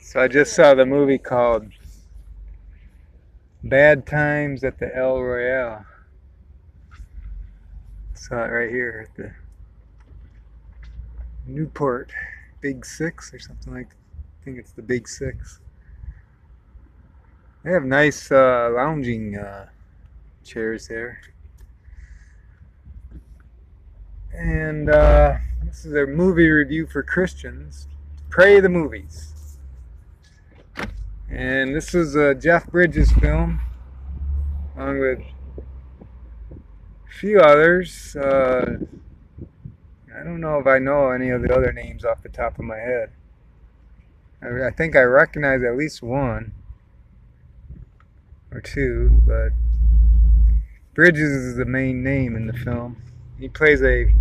So I just saw the movie called Bad Times at the El Royale. Saw it right here at the Newport Big Six or something like that. I think it's the Big Six. They have nice lounging chairs there. And this is a movie review for Christians. Pray the movies. And this is a Jeff Bridges film, along with a few others. I don't know if I know any of the other names off the top of my head. I think I recognize at least one or two, but Bridges is the main name in the film. He plays a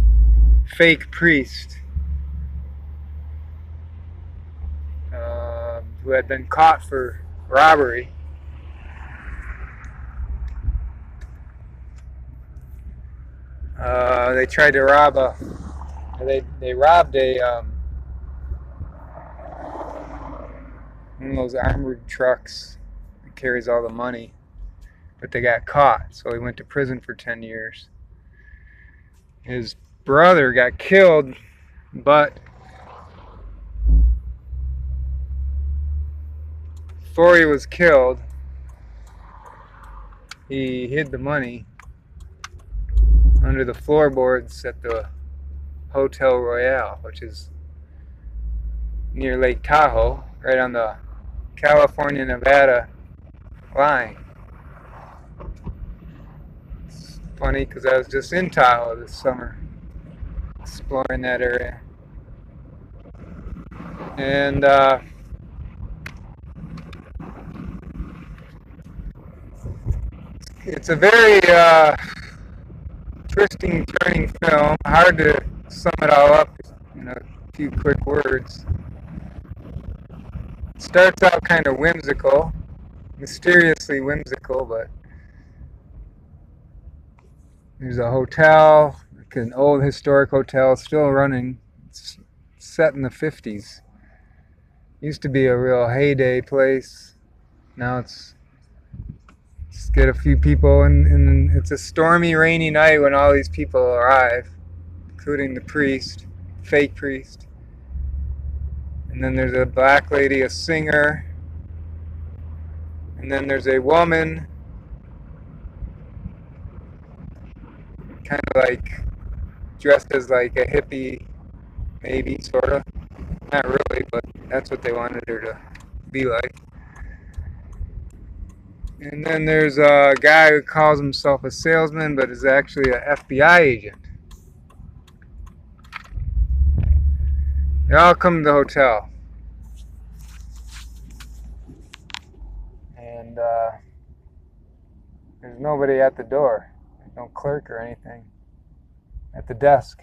fake priest who had been caught for robbery. They tried to rob they robbed one of those armored trucks that carries all the money, but they got caught, so he went to prison for 10 years. His brother got killed, but before he was killed, he hid the money under the floorboards at the Hotel Royale, which is near Lake Tahoe, right on the California-Nevada line. It's funny because I was just in Tahoe this summer, exploring that area. And it's a very twisting, turning film. Hard to sum it all up in a few quick words. It starts out kind of whimsical, mysteriously whimsical, but there's a hotel, like an old historic hotel, still running. It's set in the 50s. Used to be a real heyday place. Now it's just get a few people, and it's a stormy, rainy night when all these people arrive, including the priest, fake priest. And then there's a black lady, a singer. And then there's a woman, kind of like dressed as like a hippie, maybe, sort of. Not really, but that's what they wanted her to be like. And then there's a guy who calls himself a salesman, but is actually an FBI agent. They all come to the hotel. And there's nobody at the door. There's no clerk or anything at the desk.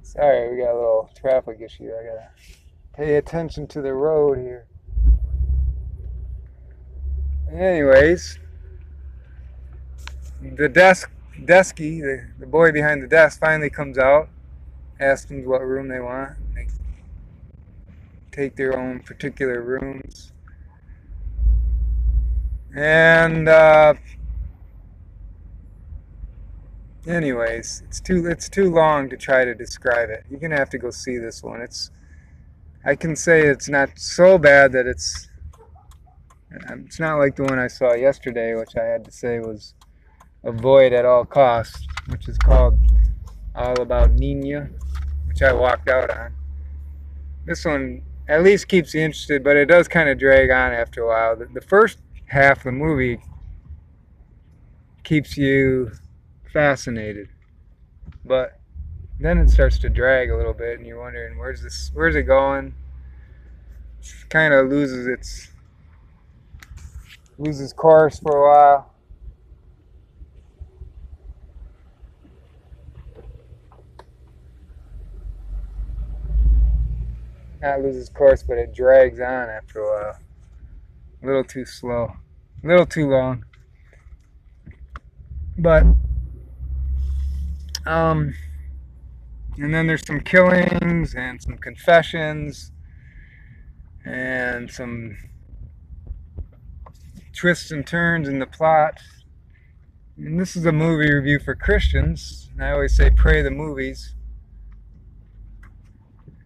Sorry, we got a little traffic issue. I gotta pay attention to the road here. Anyways, the deskie, the boy behind the desk, finally comes out, asks them what room they want. They take their own particular rooms. And anyways, it's too long to try to describe it. You're gonna have to go see this one. I can say it's not so bad that it's not like the one I saw yesterday, which I had to say was avoid at all costs, which is called All About Nina, which I walked out on. This one at least keeps you interested, but it does kind of drag on after a while. The first half of the movie keeps you fascinated, but then it starts to drag a little bit, and you're wondering where's it going. It kind of loses course for a while. Not loses course, but it drags on after a while. A little too slow, a little too long. But And then there's some killings and some confessions and some twists and turns in the plot. And this is a movie review for Christians. And I always say pray the movies.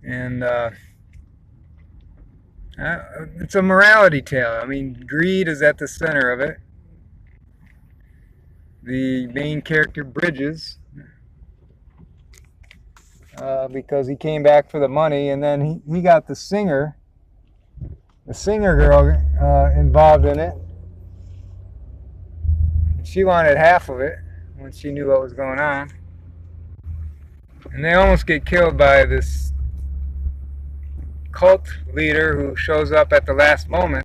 And it's a morality tale. I mean, greed is at the center of it. The main character Bridges, because he came back for the money, and then he got the singer girl involved in it. She wanted half of it when she knew what was going on. And they almost get killed by this cult leader who shows up at the last moment.